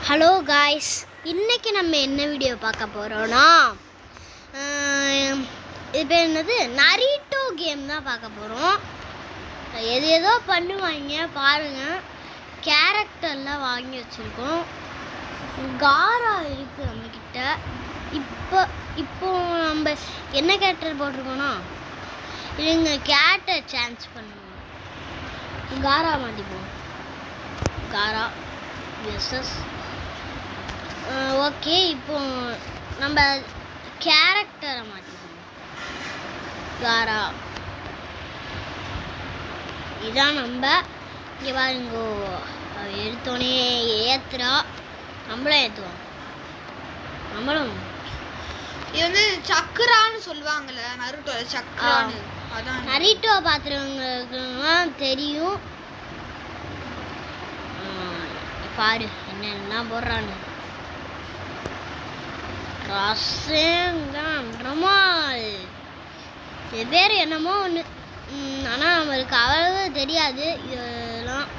Hello guys, இன்றைக்கி நம்ம என்ன வீடியோ பார்க்க போகிறோன்னா இது என்னது நரீட்டோ கேம் தான் பார்க்க போகிறோம். ஏதோ பண்ணுவாங்க பாருங்கள். கேரக்டர்லாம் வாங்கி வச்சுருக்கோம். காரா இருக்குது நம்மக்கிட்ட. இப்போ நம்ம என்ன கேரக்டர் போட்டிருக்கோன்னா இல்லைங்க கேட்டை சான்ஸ் பண்ணுவோம். காரா மாட்டிப்போம். காரா எஸ்எஸ் ஓகே. இப்போ நம்ம கேரக்டரை மாற்றிக்கணும். காரா இதான் நம்ம இங்கே பாருங்கோ. எடுத்தோடனே ஏற்றுறா, நம்மளும் ஏற்றுவோம். நம்மளும் இது வந்து சக்கரான்னு சொல்லுவாங்கல்ல, நருட்டோ சக்கரான்னு. அதான் நரீட்டோ பார்த்துருவங்களுக்குலாம் தெரியும். பாரு என்னென்ன போடுறான்னு. ரசங்கமால் வெவ்வேறு என்னமோ ஒன்று, ஆனால் நம்மளுக்கு அவ்வளவு தெரியாது இதெல்லாம்.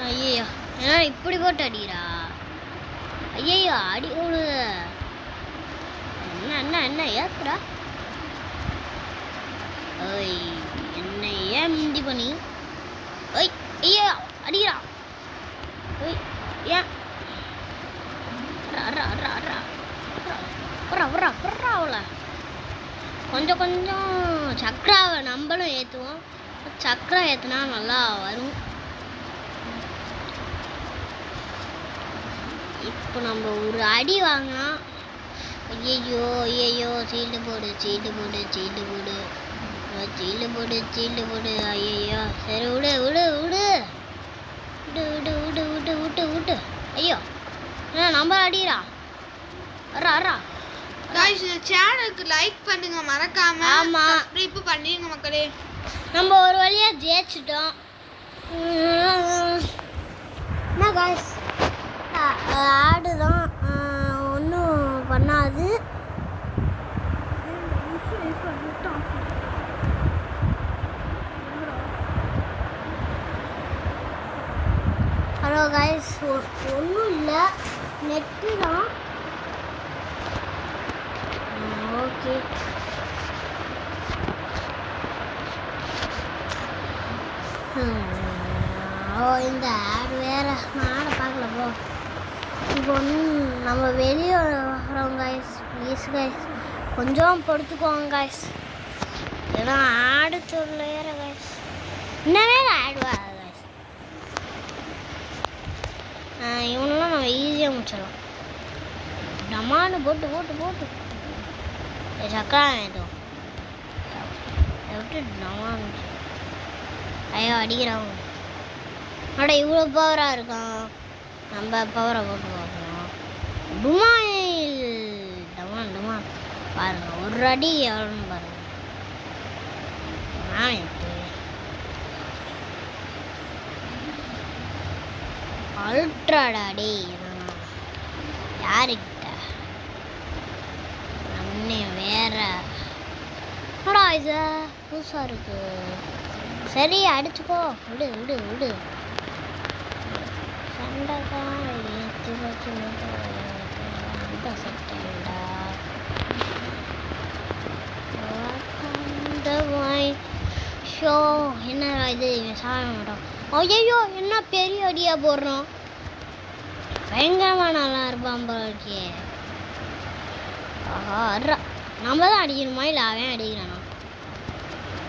ஐயோ ஏன்னா இப்படி போட்டு அடிக்கிறா. ஐயோ அடி விடு. என்ன என்ன என்ன ஏத்துறா? ஓய் என்ன ஏன் மிந்தி பண்ணி? ஓய் ஐயோ அடிக்கிறா. ஓய் ஏன் கொஞ்சம் கொஞ்சம் சக்கராவை நம்மளும் ஏற்றுவோம். சக்கரை ஏற்றுனா நல்லா வரும். இப்போ நம்ம ஒரு அடி வாங்கினா ஐயோ ஐயோ சீல்டு போடு சீல்டு போடு சீல்டு போடு சீல்டு போடு சீல்டு போடு. ஐயோ சரி விடு விடு விடு விடு விடு விடு விட்டு விட்டு விட்டு. ஐயோ என்ன நம்ம அடிக்கிறா. அரா அரா गाइस இந்த சேனலுக்கு லைக் பண்ணுங்க மறக்காம. ஆமா சப்ஸ்கிரைப் பண்ணுங்க மக்களே. நம்ம ஒரு வழியா ஜெயிச்சிட்டோம். என்ன गाइस ஆடு தான் ஒன்றும் பண்ணாது. ஹலோ गाइस, ஒன்றும் இல்லை, நெட்டு தான். ஓகே இந்த ஆடு வேற நான் பார்க்கல போ. இப்போ நம்ம வெளியே வரோம் गाइस. ப்ளீஸ் गाइस கொஞ்சம் பொறுத்துக்கோங்க गाइस. ஏன்னா ஆடு சொல்ல வேற गाइस. இன்னவே ஆடு வர गाइस. இவனெல்லாம் நம்ம ஈஸியாக முடிச்சிடலாம். டமான்னு போட்டு போட்டு போட்டு சக்கரா வேணும் விட்டு டமான்னு. ஐயோ அடிக்கிறான். அட இவ்வளோ பவராக இருக்கான். நம்ம பவரை போட்டு பார்க்கலாம். டுமாயில் டமான் டமான் பாருங்க. ஒரு அடி எவ்வளோன்னு பாருங்க. நான் எப்படி அல்ட்ராடா அடி யாருக்கிட்ட நம்மே வேற என்னடா இது புதுசாக இருக்கு. சரி அடிச்சுக்கோ விடு விடு விடு. சண்டைக்கான ஏற்றி வச்சு சட்டைடா ஷோ. என்ன இது சாக மாட்டோம். ஐயோ என்ன பெரிய அடியாக போடுறோம். பயங்கரமாக நல்லா இருப்பான் போல இருக்கே. ஆஹா நம்ம தான் அடிக்கணுமா இல்லை அவன் அடிக்கிறானா?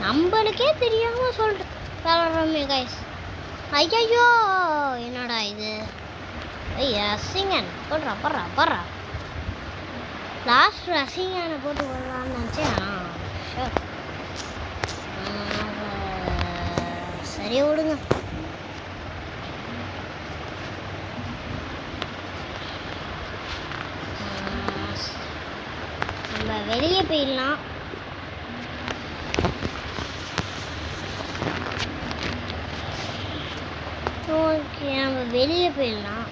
நம்மளுக்கே தெரியாமல் சொல்கிறேன் வளர்றோமே गाइस. ஐயோ என்னடா இது? ரசிங்கன் போடுறா போடுறா போடுறா. லாஸ்ட் ரசிங்கனை போட்டு போடலான்னு நினச்சேன். சரி விடுங்க. நம்ம வெளியே போயிடலாம். ஓகே நம்ம வெளியே போயிடலாம்.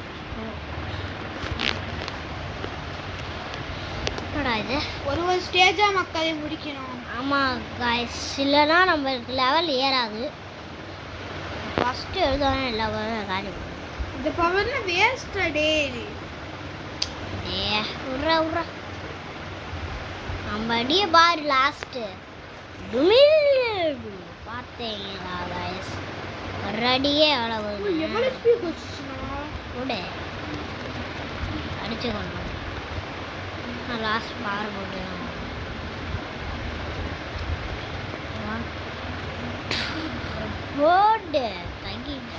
இது ஒரு ஸ்டேஜா மக்களை முடிக்கணும். ஆமாம் गाइस, இல்லைன்னா நம்மளுக்கு லெவல் ஏறாது. ஃபஸ்ட்டு எழுதானே லெவல் காலி. இந்த பவர்ல வேஸ்ட் டே. டேய் உர்ரா உர்ரா. நம்ம அடிய பாரு லாஸ்ட். டுமில் பாத்தீங்களா गाइस? ஒரு அடியே அவ்வளவு. எவ்வளவு ஸ்பீட் போச்சுனா? ஓடே. அடிச்சு கொண்டு. நான் லாஸ்ட் பார் போடுறேன். போடு தங்கிட்ட.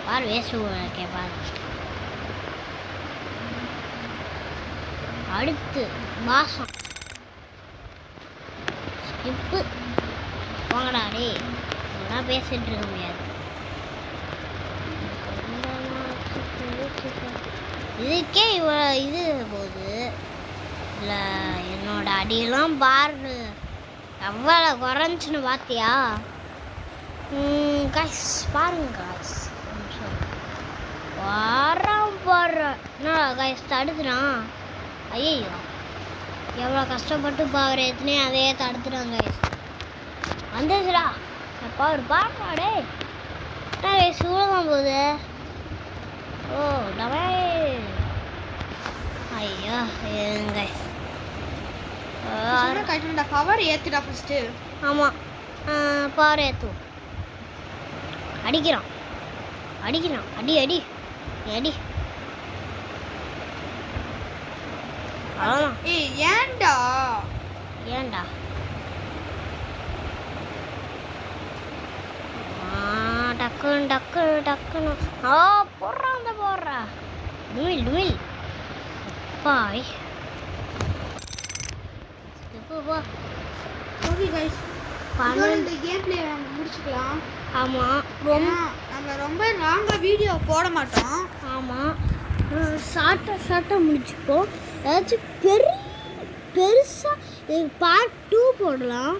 பார் வேஸ்ட் ஓகே பார். அடுத்து மாசம் ஸ்கிப்பு வாங்கடா டேய். நான் பேசிட்டு இருக்க முடியாது. இதுக்கே இது போகுது இல்லை என்னோட அடியெல்லாம் பாரு எவ்வளோ குறைஞ்சுன்னு பார்த்தியா? காய்ஸ் பாருங்க காய்ஸ் போடுறேன் என்ன காய்ஸ் தடுத்துறான். ஐயோ எவ்வளோ கஷ்டப்பட்டு பவர் ஏற்றுனே அதே தடுத்துட்டாங்க காய்ஸ். வந்துச்சுடா பவர் பாடுறா டே. காய்ஸ் சூழலாம் போகுது. ஓ டவே ஐயா காய்ஸ். கரெக்டா பவர் ஏத்துடா ஃபர்ஸ்ட். ஆமாம் பவர் ஏற்றுவோம். அடிக்கிறான் அடிக்கிறான் அடி அடி அடி. அவ்வளோதான். ஏய் ஏன்டா ஏன்டா டக்குன்னு டக்குன்னு டக்குன்னு போடுறான் அந்த போடுறா. டுமில் டுமில் பாய் போ. ஓகே गाइस இந்த கேம் ப்ளே முடிச்சுக்கலாம். ஆமாம் நம்ம ரொம்ப லாங்கா வீடியோ போட மாட்டோம். ஆமாம் ஷார்ட்டாக முடிச்சுப்போம். ஏதாச்சும் பெருசாக இதுக்கு பார்ட் 2 போடலாம்.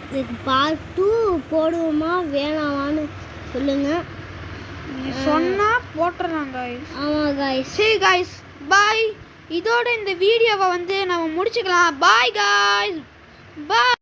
இதுக்கு பார்ட் 2 போடுவோமா வேணாமான்னு சொல்லுங்கள். சொன்னா போட்டுறலாம் गाइस. ஆமாம் गाइस. சரி गाइस பாய். இதோட இந்த வீடியோவை வந்து நம்ம முடிச்சுக்கலாம். பாய் गाइस. பாய்.